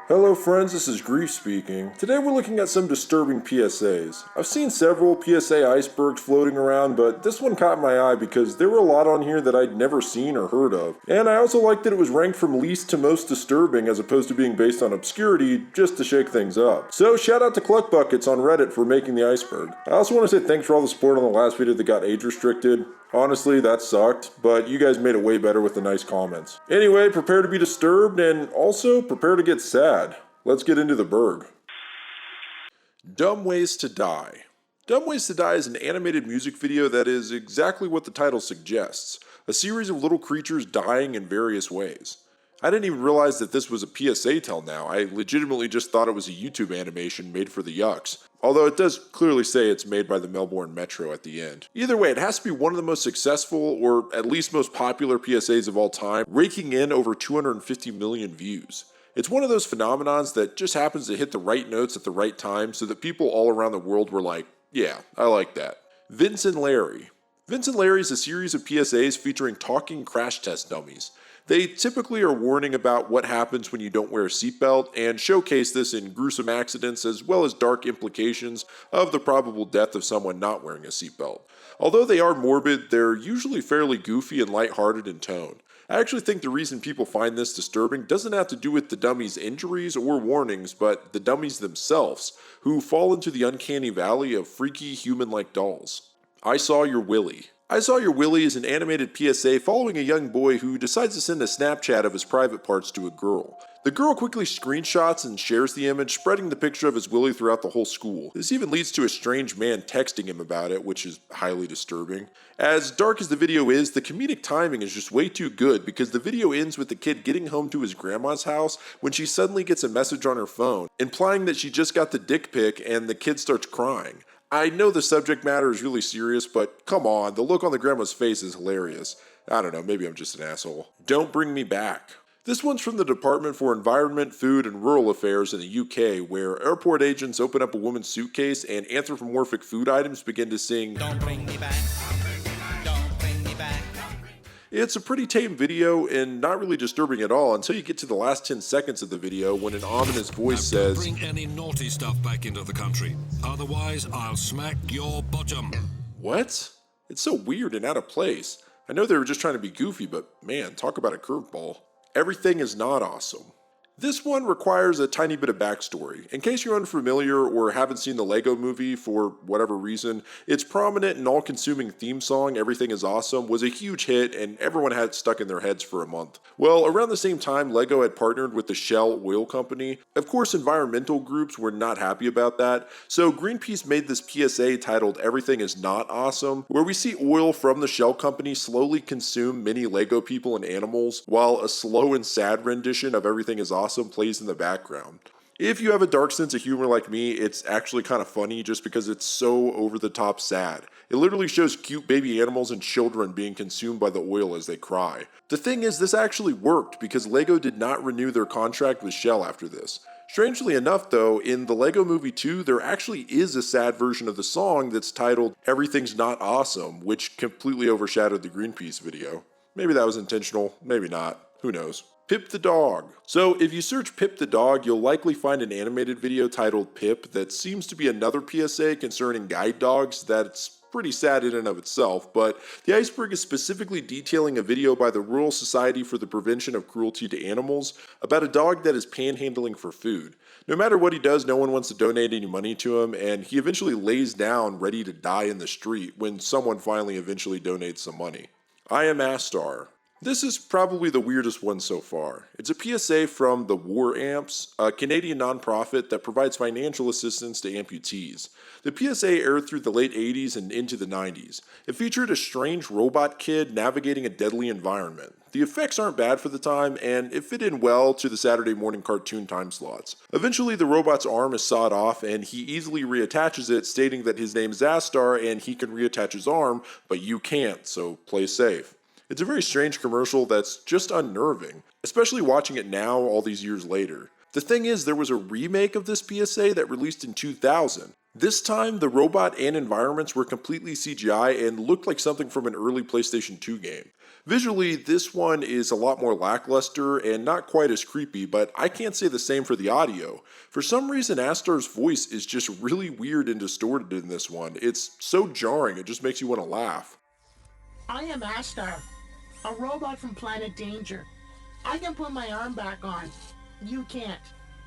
Hello friends, this is Grief speaking. Today we're looking at some disturbing PSAs. I've seen several PSA icebergs floating around, but this one caught my eye because there were a lot on here that I'd never seen or heard of. And I also liked that it was ranked from least to most disturbing as opposed to being based on obscurity just to shake things up. So shout out to Cluck Buckets on Reddit for making the iceberg. I also want to say thanks for all the support on the last video that got age restricted. Honestly, that sucked, but you guys made it way better with the nice comments. Anyway, prepare to be disturbed and also prepare to get sad. Let's get into the berg. Dumb Ways to Die. Dumb Ways to Die is an animated music video that is exactly what the title suggests, a series of little creatures dying in various ways. I didn't even realize that this was a PSA till now. I legitimately just thought it was a YouTube animation made for the yucks. Although it does clearly say it's made by the Melbourne Metro at the end. Either way, it has to be one of the most successful, or at least most popular PSAs of all time, raking in over 250 million views. It's one of those phenomenons that just happens to hit the right notes at the right time so that people all around the world were like, yeah, I like that. Vince and Larry. Vince and Larry is a series of PSAs featuring talking crash test dummies. They typically are warning about what happens when you don't wear a seatbelt and showcase this in gruesome accidents as well as dark implications of the probable death of someone not wearing a seatbelt. Although they are morbid, they're usually fairly goofy and lighthearted in tone. I actually think the reason people find this disturbing doesn't have to do with the dummies' injuries or warnings, but the dummies themselves, who fall into the uncanny valley of freaky human-like dolls. I Saw Your Willy. I Saw Your Willy is an animated PSA following a young boy who decides to send a Snapchat of his private parts to a girl. The girl quickly screenshots and shares the image, spreading the picture of his willy throughout the whole school. This even leads to a strange man texting him about it, which is highly disturbing. As dark as the video is, the comedic timing is just way too good because the video ends with the kid getting home to his grandma's house when she suddenly gets a message on her phone, implying that she just got the dick pic, and the kid starts crying. I know the subject matter is really serious, but come on, the look on the grandma's face is hilarious. I don't know, maybe I'm just an asshole. Don't Bring Me Back. This one's from the Department for Environment, Food and Rural Affairs in the UK, where airport agents open up a woman's suitcase and anthropomorphic food items begin to sing, "Don't bring me back, don't bring me back." It's a pretty tame video and not really disturbing at all until you get to the last 10 seconds of the video when an ominous voice says, "Don't bring any naughty stuff back into the country, otherwise I'll smack your bottom." What? It's so weird and out of place. I know they were just trying to be goofy, but man, talk about a curveball. Everything is Not Awesome. This one requires a tiny bit of backstory. In case you're unfamiliar or haven't seen the Lego movie for whatever reason, its prominent and all-consuming theme song, Everything is Awesome, was a huge hit and everyone had it stuck in their heads for a month. Well, around the same time, Lego had partnered with the Shell oil company. Of course, environmental groups were not happy about that, so Greenpeace made this PSA titled Everything is Not Awesome, where we see oil from the Shell company slowly consume many Lego people and animals, while a slow and sad rendition of Everything is Awesome plays in the background. If you have a dark sense of humor like me, it's actually kind of funny just because it's so over-the-top sad. It literally shows cute baby animals and children being consumed by the oil as they cry. The thing is, this actually worked because Lego did not renew their contract with Shell after this. Strangely enough though, in the Lego Movie 2, there actually is a sad version of the song that's titled Everything's Not Awesome, which completely overshadowed the Greenpeace video. Maybe that was intentional, maybe not, who knows. Pip the Dog. So if you search Pip the Dog, you'll likely find an animated video titled Pip that seems to be another PSA concerning guide dogs that's pretty sad in and of itself, but the iceberg is specifically detailing a video by the Rural Society for the Prevention of Cruelty to Animals about a dog that is panhandling for food. No matter what he does, no one wants to donate any money to him, and he eventually lays down ready to die in the street when someone finally eventually donates some money. I Am Astar. This is probably the weirdest one so far. It's a PSA from the War Amps, a Canadian nonprofit that provides financial assistance to amputees. The PSA aired through the late 80s and into the 90s. It featured a strange robot kid navigating a deadly environment. The effects aren't bad for the time, and it fit in well to the Saturday morning cartoon time slots. Eventually, the robot's arm is sawed off, and he easily reattaches it, stating that his name is Astar and he can reattach his arm, but you can't, so play safe. It's a very strange commercial that's just unnerving, especially watching it now all these years later. The thing is, there was a remake of this PSA that released in 2000. This time, the robot and environments were completely CGI and looked like something from an early PlayStation 2 game. Visually, this one is a lot more lackluster and not quite as creepy, but I can't say the same for the audio. For some reason, Astar's voice is just really weird and distorted in this one. It's so jarring, it just makes you want to laugh. I am Astar, a robot from Planet Danger. I can put my arm back on. You can't.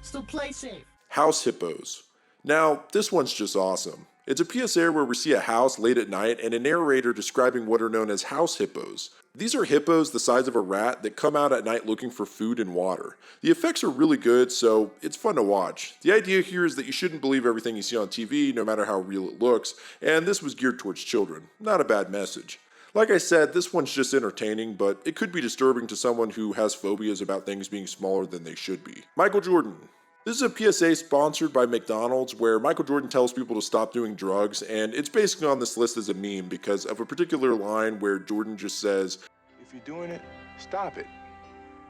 So play safe. House hippos. Now, this one's just awesome. It's a PSA where we see a house late at night and a narrator describing what are known as house hippos. These are hippos the size of a rat that come out at night looking for food and water. The effects are really good, so it's fun to watch. The idea here is that you shouldn't believe everything you see on TV, no matter how real it looks, and this was geared towards children. Not a bad message. Like I said, this one's just entertaining, but it could be disturbing to someone who has phobias about things being smaller than they should be. Michael Jordan. This is a PSA sponsored by McDonald's where Michael Jordan tells people to stop doing drugs, and it's basically on this list as a meme because of a particular line where Jordan just says, "If you're doing it, stop it.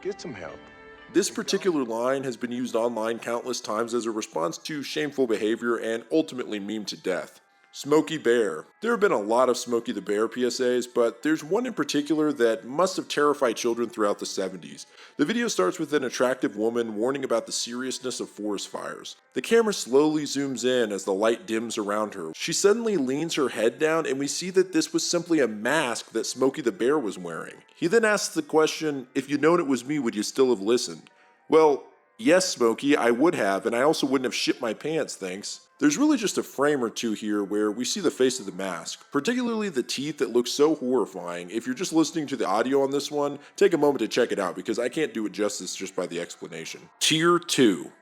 Get some help." This particular line has been used online countless times as a response to shameful behavior and ultimately memed to death. Smokey Bear. There have been a lot of Smokey the Bear PSAs, but there's one in particular that must have terrified children throughout the 70s. The video starts with an attractive woman warning about the seriousness of forest fires. The camera slowly zooms in as the light dims around her. She suddenly leans her head down and we see that this was simply a mask that Smokey the Bear was wearing. He then asks the question, "If you'd known it was me, would you still have listened?" Well, yes, Smokey, I would have, and I also wouldn't have shit my pants, thanks. There's really just a frame or two here where we see the face of the mask, particularly the teeth that look so horrifying. If you're just listening to the audio on this one, take a moment to check it out because I can't do it justice just by the explanation. Tier 2.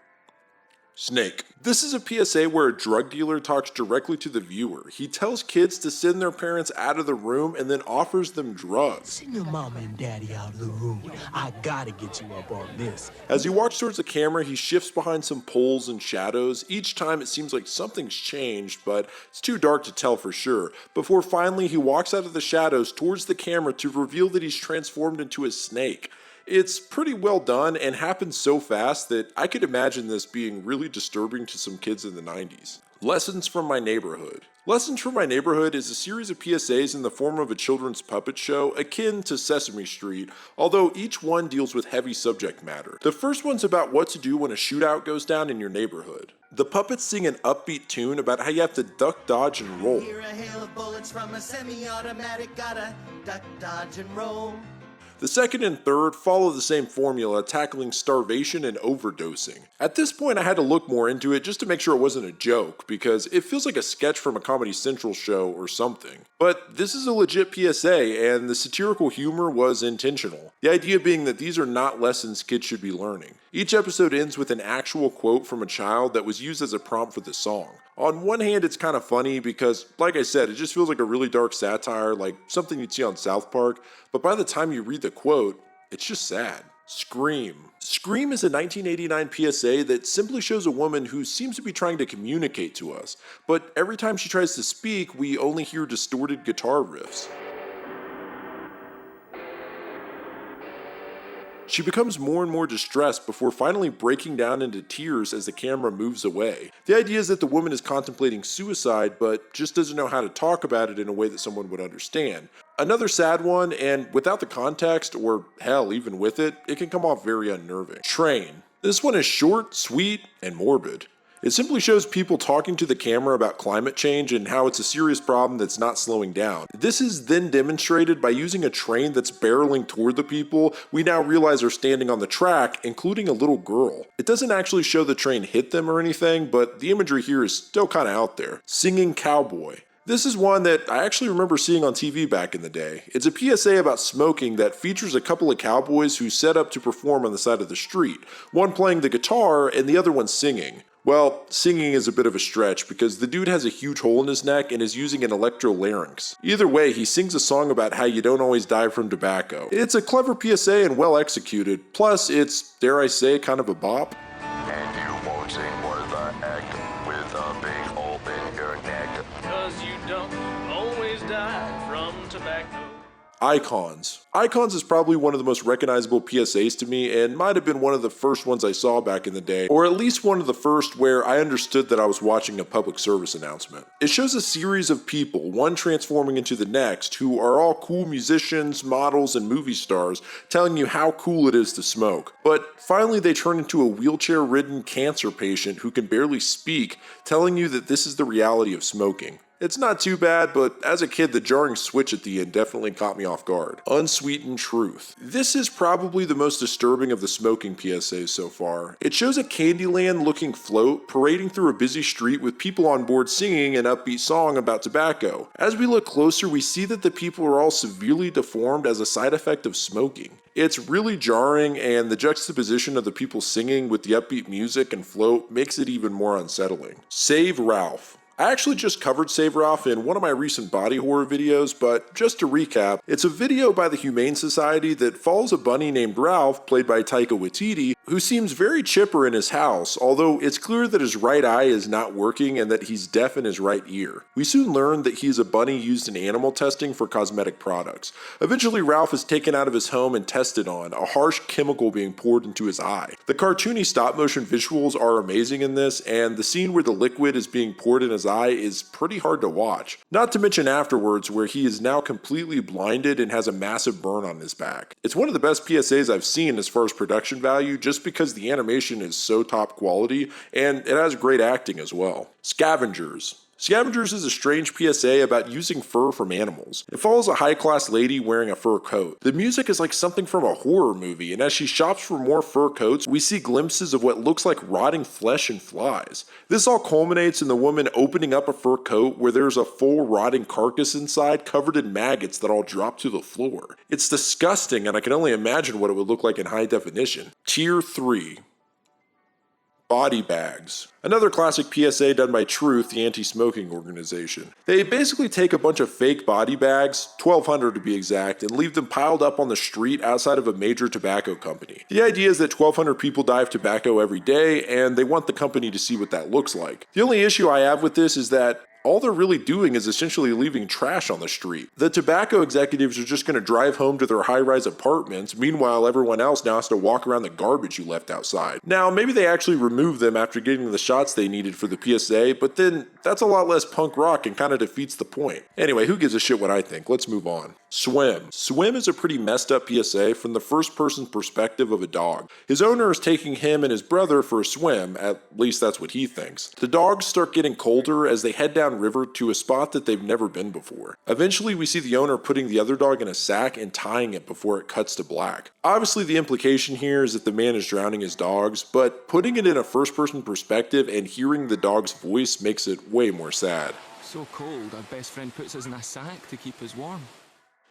Snake. This is a PSA where a drug dealer talks directly to the viewer. He tells kids to send their parents out of the room and then offers them drugs. Send your mama and daddy out of the room. I gotta get you up on this. As he walks towards the camera, he shifts behind some poles and shadows. Each time it seems like something's changed, but it's too dark to tell for sure. Before finally he walks out of the shadows towards the camera to reveal that he's transformed into a snake. It's pretty well done and happens so fast that I could imagine this being really disturbing to some kids in the 90s. Lessons from My Neighborhood. Lessons from My Neighborhood is a series of PSAs in the form of a children's puppet show akin to Sesame Street, although each one deals with heavy subject matter. The first one's about what to do when a shootout goes down in your neighborhood. The puppets sing an upbeat tune about how you have to duck, dodge, and roll. Hear a hail of bullets from a semi-automatic, gotta duck, dodge, and roll. The second and third follow the same formula, tackling starvation and overdosing. At this point I had to look more into it just to make sure it wasn't a joke, because it feels like a sketch from a Comedy Central show or something. But this is a legit PSA, and the satirical humor was intentional. The idea being that these are not lessons kids should be learning. Each episode ends with an actual quote from a child that was used as a prompt for the song. On one hand, it's kind of funny because, like I said, it just feels like a really dark satire, like something you'd see on South Park, but by the time you read the quote, it's just sad. Scream. Scream is a 1989 PSA that simply shows a woman who seems to be trying to communicate to us, but every time she tries to speak, we only hear distorted guitar riffs. She becomes more and more distressed before finally breaking down into tears as the camera moves away. The idea is that the woman is contemplating suicide, but just doesn't know how to talk about it in a way that someone would understand. Another sad one, and without the context, or hell, even with it, it can come off very unnerving. Train. This one is short, sweet, and morbid. It simply shows people talking to the camera about climate change and how it's a serious problem that's not slowing down. This is then demonstrated by using a train that's barreling toward the people we now realize are standing on the track, including a little girl. It doesn't actually show the train hit them or anything, but the imagery here is still kind of out there. Singing Cowboy. This is one that I actually remember seeing on TV back in the day. It's a PSA about smoking that features a couple of cowboys who set up to perform on the side of the street, one playing the guitar and the other one singing. Well, singing is a bit of a stretch because the dude has a huge hole in his neck and is using an electrolarynx. Either way, he sings a song about how you don't always die from tobacco. It's a clever PSA and well executed, plus it's, dare I say, kind of a bop. And you won't sing worth the act with a big hole in your neck. 'Cause you don't always die from tobacco. Icons. Icons is probably one of the most recognizable PSAs to me and might have been one of the first ones I saw back in the day, or at least one of the first where I understood that I was watching a public service announcement. It shows a series of people, one transforming into the next, who are all cool musicians, models, and movie stars, telling you how cool it is to smoke. But finally they turn into a wheelchair-ridden cancer patient who can barely speak, telling you that this is the reality of smoking. It's not too bad, but as a kid, the jarring switch at the end definitely caught me off guard. Unsweetened truth. This is probably the most disturbing of the smoking PSAs so far. It shows a Candyland-looking float parading through a busy street with people on board singing an upbeat song about tobacco. As we look closer, we see that the people are all severely deformed as a side effect of smoking. It's really jarring, and the juxtaposition of the people singing with the upbeat music and float makes it even more unsettling. Save Ralph. I actually just covered Save Ralph in one of my recent body horror videos, but just to recap, it's a video by the Humane Society that follows a bunny named Ralph, played by Taika Waititi, who seems very chipper in his house, although it's clear that his right eye is not working and that he's deaf in his right ear. We soon learn that he's a bunny used in animal testing for cosmetic products. Eventually, Ralph is taken out of his home and tested on, a harsh chemical being poured into his eye. The cartoony stop-motion visuals are amazing in this, and the scene where the liquid is being poured in his eye is pretty hard to watch. Not to mention afterwards, where he is now completely blinded and has a massive burn on his back. It's one of the best PSAs I've seen as far as production value, just because the animation is so top quality, and it has great acting as well. Scavengers. Scavengers is a strange PSA about using fur from animals. It follows a high-class lady wearing a fur coat. The music is like something from a horror movie, and as she shops for more fur coats, we see glimpses of what looks like rotting flesh and flies. This all culminates in the woman opening up a fur coat where there's a full rotting carcass inside covered in maggots that all drop to the floor. It's disgusting, and I can only imagine what it would look like in high definition. Tier 3. Body bags. Another classic PSA done by Truth, the anti-smoking organization. They basically take a bunch of fake body bags, 1,200 to be exact, and leave them piled up on the street outside of a major tobacco company. The idea is that 1,200 people die of tobacco every day, and they want the company to see what that looks like. The only issue I have with this is that all they're really doing is essentially leaving trash on the street. The tobacco executives are just going to drive home to their high-rise apartments, meanwhile everyone else now has to walk around the garbage you left outside. Now, maybe they actually remove them after getting the shots they needed for the PSA, but then that's a lot less punk rock and kind of defeats the point. Anyway, who gives a shit what I think? Let's move on. Swim. Swim is a pretty messed up PSA from the first-person perspective of a dog. His owner is taking him and his brother for a swim, at least that's what he thinks. The dogs start getting colder as they head down river to a spot that they've never been before. Eventually, we see the owner putting the other dog in a sack and tying it before it cuts to black. Obviously, the implication here is that the man is drowning his dogs, but putting it in a first-person perspective and hearing the dog's voice makes it way more sad. So cold, our best friend puts us in a sack to keep us warm.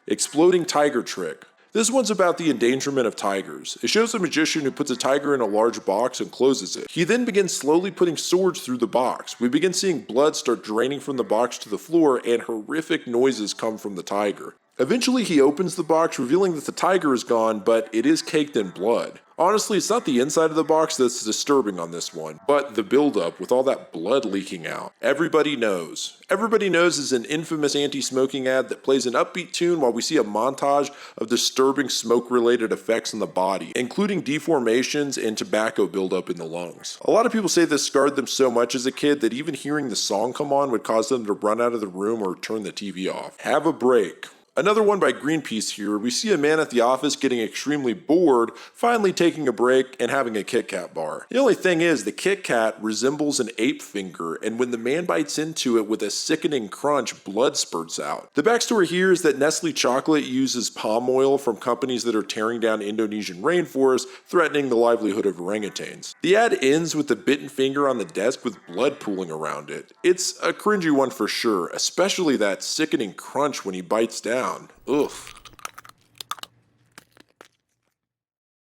Exploding tiger trick. This one's about the endangerment of tigers. It shows a magician who puts a tiger in a large box and closes it. He then begins slowly putting swords through the box. We begin seeing blood start draining from the box to the floor, and horrific noises come from the tiger. Eventually he opens the box, revealing that the tiger is gone, but it is caked in blood. Honestly, it's not the inside of the box that's disturbing on this one, but the buildup with all that blood leaking out. Everybody Knows. Everybody Knows is an infamous anti-smoking ad that plays an upbeat tune while we see a montage of disturbing smoke-related effects on the body, including deformations and tobacco buildup in the lungs. A lot of people say this scarred them so much as a kid that even hearing the song come on would cause them to run out of the room or turn the TV off. Have a break. Another one by Greenpeace here, we see a man at the office getting extremely bored, finally taking a break and having a Kit Kat bar. The only thing is, the Kit Kat resembles an ape finger, and when the man bites into it with a sickening crunch, blood spurts out. The backstory here is that Nestle Chocolate uses palm oil from companies that are tearing down Indonesian rainforests, threatening the livelihood of orangutans. The ad ends with the bitten finger on the desk with blood pooling around it. It's a cringy one for sure, especially that sickening crunch when he bites down. Ugh.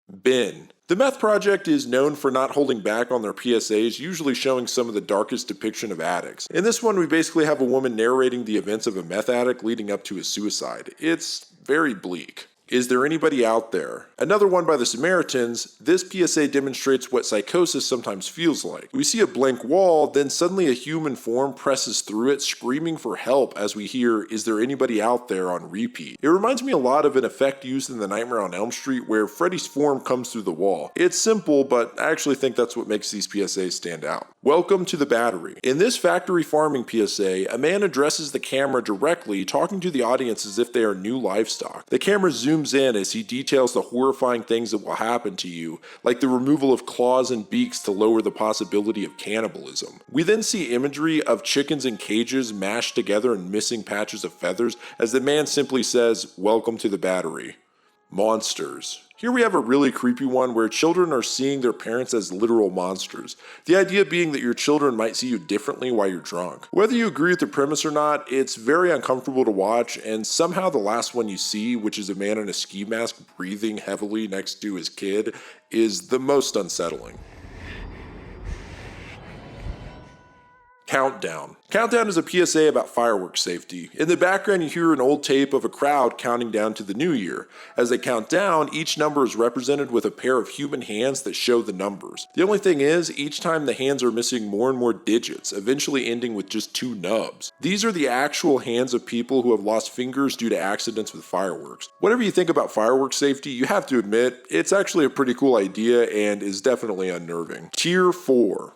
Ben. The Meth Project is known for not holding back on their PSAs, usually showing some of the darkest depiction of addicts. In this one, we basically have a woman narrating the events of a meth addict leading up to his suicide. It's very bleak. Is there anybody out there? Another one by the Samaritans, this PSA demonstrates what psychosis sometimes feels like. We see a blank wall, then suddenly a human form presses through it, screaming for help as we hear, "Is there anybody out there?" on repeat. It reminds me a lot of an effect used in The Nightmare on Elm Street where Freddy's form comes through the wall. It's simple, but I actually think that's what makes these PSAs stand out. Welcome to the Battery. In this factory farming PSA, a man addresses the camera directly, talking to the audience as if they are new livestock. The camera zooms in as he details the horrifying things that will happen to you, like the removal of claws and beaks to lower the possibility of cannibalism. We then see imagery of chickens in cages mashed together and missing patches of feathers as the man simply says, "Welcome to the Battery." Monsters. Here we have a really creepy one where children are seeing their parents as literal monsters. The idea being that your children might see you differently while you're drunk. Whether you agree with the premise or not, it's very uncomfortable to watch, and somehow the last one you see, which is a man in a ski mask breathing heavily next to his kid, is the most unsettling. Countdown. Countdown is a PSA about fireworks safety. In the background, you hear an old tape of a crowd counting down to the new year. As they count down, each number is represented with a pair of human hands that show the numbers. The only thing is, each time the hands are missing more and more digits, eventually ending with just 2 nubs. These are the actual hands of people who have lost fingers due to accidents with fireworks. Whatever you think about fireworks safety, you have to admit, it's actually a pretty cool idea and is definitely unnerving. Tier 4.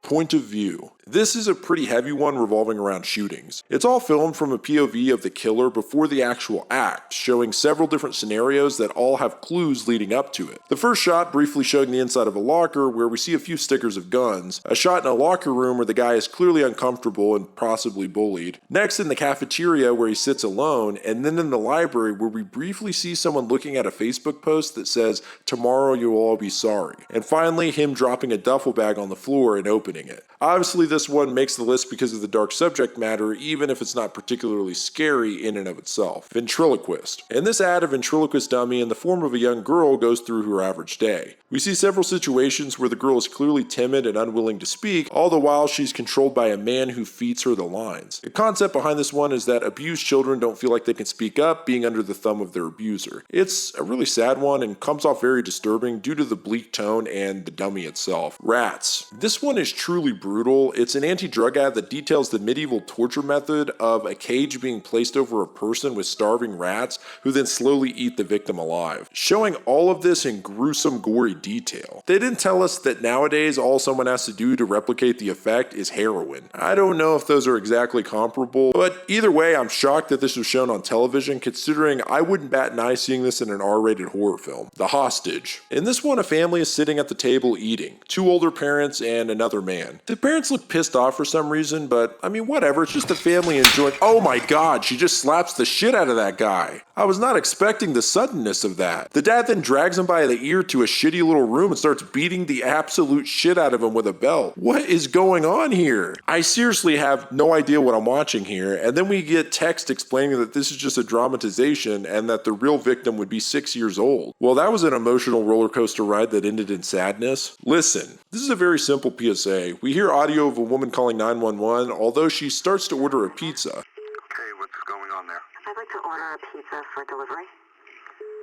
Point of view. This is a pretty heavy one revolving around shootings. It's all filmed from a POV of the killer before the actual act, showing several different scenarios that all have clues leading up to it. The first shot briefly showing the inside of a locker where we see a few stickers of guns, a shot in a locker room where the guy is clearly uncomfortable and possibly bullied, next in the cafeteria where he sits alone, and then in the library where we briefly see someone looking at a Facebook post that says, "Tomorrow you'll all be sorry," and finally him dropping a duffel bag on the floor and opening it. Obviously this one makes the list because of the dark subject matter, even if it's not particularly scary in and of itself. Ventriloquist. In this ad, a ventriloquist dummy in the form of a young girl goes through her average day. We see several situations where the girl is clearly timid and unwilling to speak, all the while she's controlled by a man who feeds her the lines. The concept behind this one is that abused children don't feel like they can speak up, being under the thumb of their abuser. It's a really sad one and comes off very disturbing due to the bleak tone and the dummy itself. Rats. This one is truly brutal. It's an anti-drug ad that details the medieval torture method of a cage being placed over a person with starving rats who then slowly eat the victim alive, showing all of this in gruesome, gory detail. They didn't tell us that nowadays all someone has to do to replicate the effect is heroin. I don't know if those are exactly comparable, but either way, I'm shocked that this was shown on television, considering I wouldn't bat an eye seeing this in an R-rated horror film. The Hostage. In this one, a family is sitting at the table eating. 2 older parents and another man. The parents look pissed off for some reason, but I mean, whatever, it's just the family enjoying. Oh my god, she just slaps the shit out of that guy. I was not expecting the suddenness of that. The dad then drags him by the ear to a shitty little room and starts beating the absolute shit out of him with a belt. What is going on here? I seriously have no idea what I'm watching here, and then we get text explaining that this is just a dramatization and that the real victim would be 6 years old. Well, that was an emotional roller coaster ride that ended in sadness. Listen, this is a very simple PSA. We hear audio of a woman calling 911, although she starts to order a pizza. Okay, what's going on there? I'd like to order a pizza for delivery.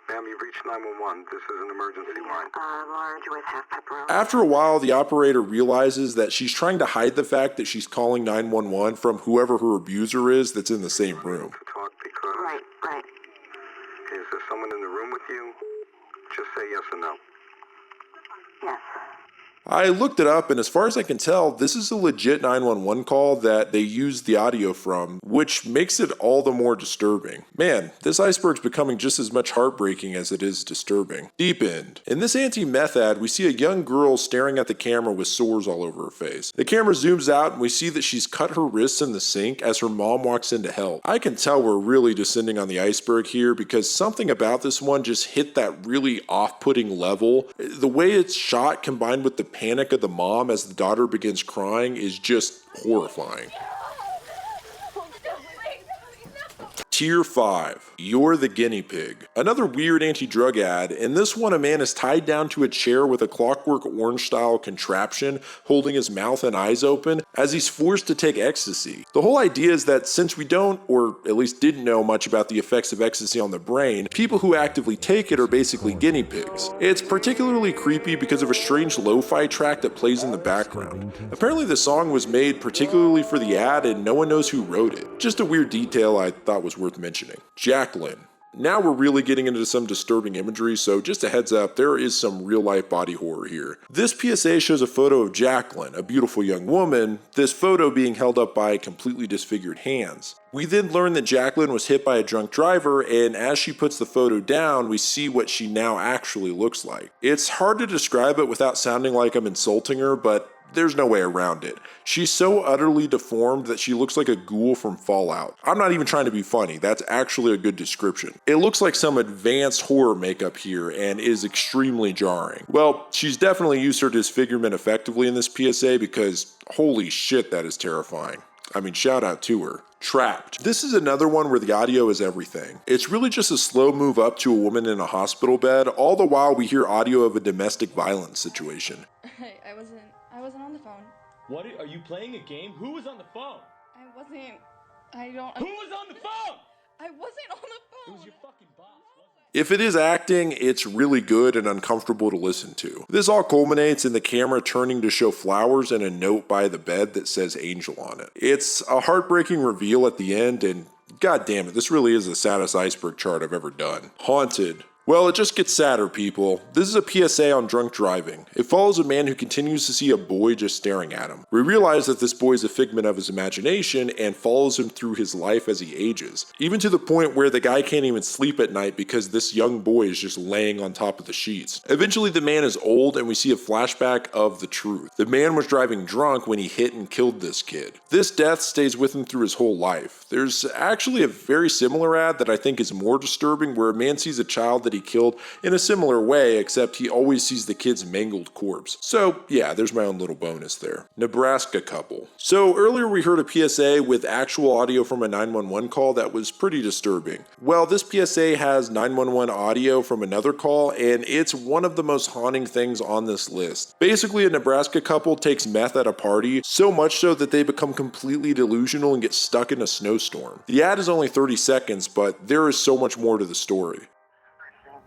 Ma'am, you've reached 911. This is an emergency line. Large with half pepperoni. After a while, the operator realizes that she's trying to hide the fact that she's calling 911 from whoever her abuser is that's in the same room. To talk because... Right. Is there someone in the room with you? Just say yes or no. Yes. I looked it up, and as far as I can tell, this is a legit 911 call that they used the audio from, which makes it all the more disturbing. Man, this Iceberg's becoming just as much heartbreaking as it is disturbing. Deep End. In this anti-meth ad, we see a young girl staring at the camera with sores all over her face. The camera zooms out, and we see that she's cut her wrists in the sink as her mom walks in to help. I can tell we're really descending on the iceberg here because something about this one just hit that really off-putting level. The way it's shot combined with the panic of the mom as the daughter begins crying is just horrifying. Tier 5. You're the guinea pig. Another weird anti-drug ad. In this one, a man is tied down to a chair with a Clockwork Orange style contraption holding his mouth and eyes open as he's forced to take ecstasy. The whole idea is that since we don't, or at least didn't know much about the effects of ecstasy on the brain, people who actively take it are basically guinea pigs. It's particularly creepy because of a strange lo-fi track that plays in the background. Apparently the song was made particularly for the ad and no one knows who wrote it. Just a weird detail I thought was worth mentioning. Jacqueline. Now we're really getting into some disturbing imagery, so just a heads up, there is some real life body horror here. This PSA shows a photo of Jacqueline, a beautiful young woman, this photo being held up by completely disfigured hands. We then learn that Jacqueline was hit by a drunk driver, and as she puts the photo down, we see what she now actually looks like. It's hard to describe it without sounding like I'm insulting her, but there's no way around it. She's so utterly deformed that she looks like a ghoul from Fallout. I'm not even trying to be funny, that's actually a good description. It looks like some advanced horror makeup here and is extremely jarring. Well, she's definitely used her disfigurement effectively in this PSA because holy shit, that is terrifying. I mean, shout out to her. Trapped. This is another one where the audio is everything. It's really just a slow move up to a woman in a hospital bed, all the while we hear audio of a domestic violence situation. I wasn't on the phone. What are you playing a game? Who was on the phone? Who was on the phone? I wasn't on the phone. It was your fucking boss. If it is acting, it's really good and uncomfortable to listen to. This all culminates in the camera turning to show flowers and a note by the bed that says Angel on it. It's a heartbreaking reveal at the end, and god damn it, this really is the saddest iceberg chart I've ever done. Haunted. Well, it just gets sadder, people. This is a PSA on drunk driving. It follows a man who continues to see a boy just staring at him. We realize that this boy is a figment of his imagination and follows him through his life as he ages, even to the point where the guy can't even sleep at night because this young boy is just laying on top of the sheets. Eventually, the man is old and we see a flashback of the truth. The man was driving drunk when he hit and killed this kid. This death stays with him through his whole life. There's actually a very similar ad that I think is more disturbing where a man sees a child that he killed in a similar way, except he always sees the kid's mangled corpse. So yeah, there's my own little bonus there. Nebraska couple. So earlier we heard a PSA with actual audio from a 911 call that was pretty disturbing. Well, this PSA has 911 audio from another call, and it's one of the most haunting things on this list. Basically, a Nebraska couple takes meth at a party, so much so that they become completely delusional and get stuck in a snowstorm. The ad is only 30 seconds, but there is so much more to the story.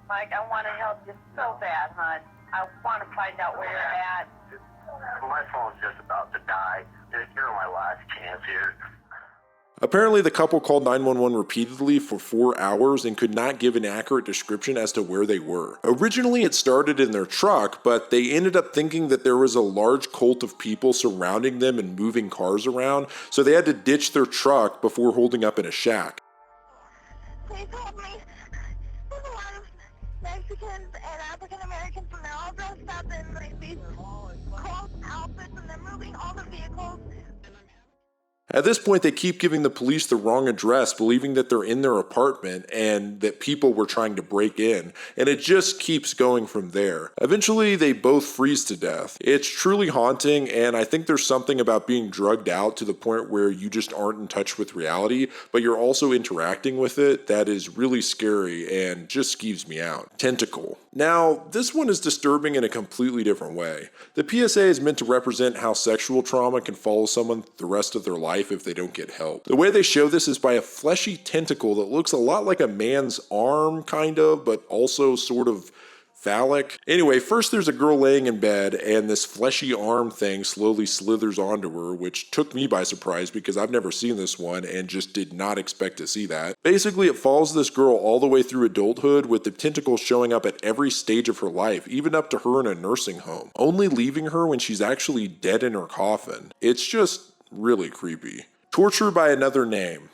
Mike, I want to help you so bad, hon. I want to find out where you're at. My phone's just about to die. You're my last chance here. Apparently, the couple called 911 repeatedly for 4 hours and could not give an accurate description as to where they were. Originally, it started in their truck, but they ended up thinking that there was a large cult of people surrounding them and moving cars around, so they had to ditch their truck before holding up in a shack. Please help me. There's a lot of Mexicans and African Americans, and they're all dressed up in like these close outfits, and they're moving all the vehicles. At this point, they keep giving the police the wrong address, believing that they're in their apartment and that people were trying to break in, and it just keeps going from there. Eventually, they both freeze to death. It's truly haunting, and I think there's something about being drugged out to the point where you just aren't in touch with reality, but you're also interacting with it that is really scary and just skeeves me out. Tentacle. Now, this one is disturbing in a completely different way. The PSA is meant to represent how sexual trauma can follow someone the rest of their life if they don't get help. The way they show this is by a fleshy tentacle that looks a lot like a man's arm, kind of, but also sort of phallic. Anyway, first there's a girl laying in bed and this fleshy arm thing slowly slithers onto her, which took me by surprise because I've never seen this one and just did not expect to see that. Basically, it follows this girl all the way through adulthood with the tentacles showing up at every stage of her life, even up to her in a nursing home, only leaving her when she's actually dead in her coffin. It's just really creepy. Torture by another name.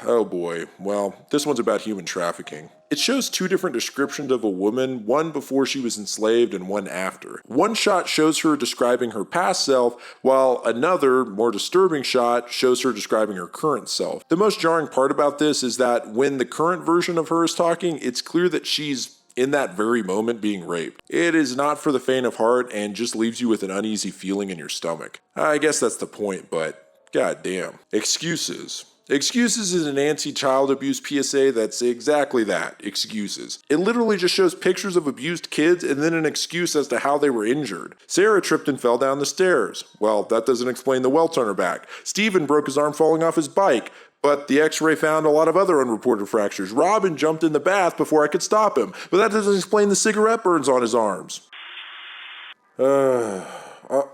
Oh boy, well, this one's about human trafficking. It shows two different descriptions of a woman, one before she was enslaved and one after. One shot shows her describing her past self, while another, more disturbing shot shows her describing her current self. The most jarring part about this is that when the current version of her is talking, it's clear that she's in that very moment being raped. It is not for the faint of heart and just leaves you with an uneasy feeling in your stomach. I guess that's the point, but god damn. Excuses. Excuses is an anti-child abuse PSA that's exactly that, excuses. It literally just shows pictures of abused kids and then an excuse as to how they were injured. Sarah tripped and fell down the stairs. Well, that doesn't explain the welts on her back. Steven broke his arm falling off his bike, but the x-ray found a lot of other unreported fractures. Robin jumped in the bath before I could stop him, but that doesn't explain the cigarette burns on his arms.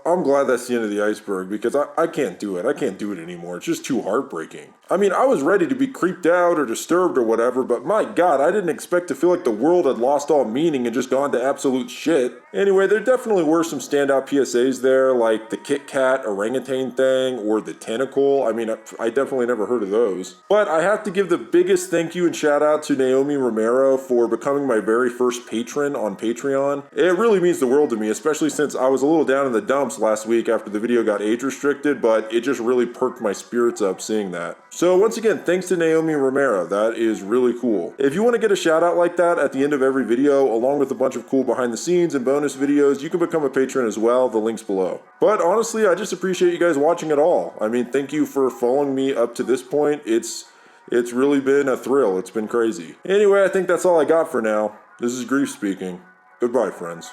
I'm glad that's the end of the iceberg because I can't do it. I can't do it anymore. It's just too heartbreaking. I mean, I was ready to be creeped out or disturbed or whatever, but my God, I didn't expect to feel like the world had lost all meaning and just gone to absolute shit. Anyway, there definitely were some standout PSAs there, like the Kit Kat orangutan thing or the tentacle. I mean, I definitely never heard of those. But I have to give the biggest thank you and shout out to Naomi Romero for becoming my very first patron on Patreon. It really means the world to me, especially since I was a little down in the dumps last week after the video got age restricted, but it just really perked my spirits up seeing that. So once again, thanks to Naomi Romero. That is really cool. If you want to get a shout out like that at the end of every video, along with a bunch of cool behind the scenes and bonus videos, you can become a patron as well. The link's below. But honestly, I just appreciate you guys watching it all. I mean, thank you for following me up to this point. It's really been a thrill. It's been crazy. Anyway, I think that's all I got for now. This is Grief speaking. Goodbye, friends.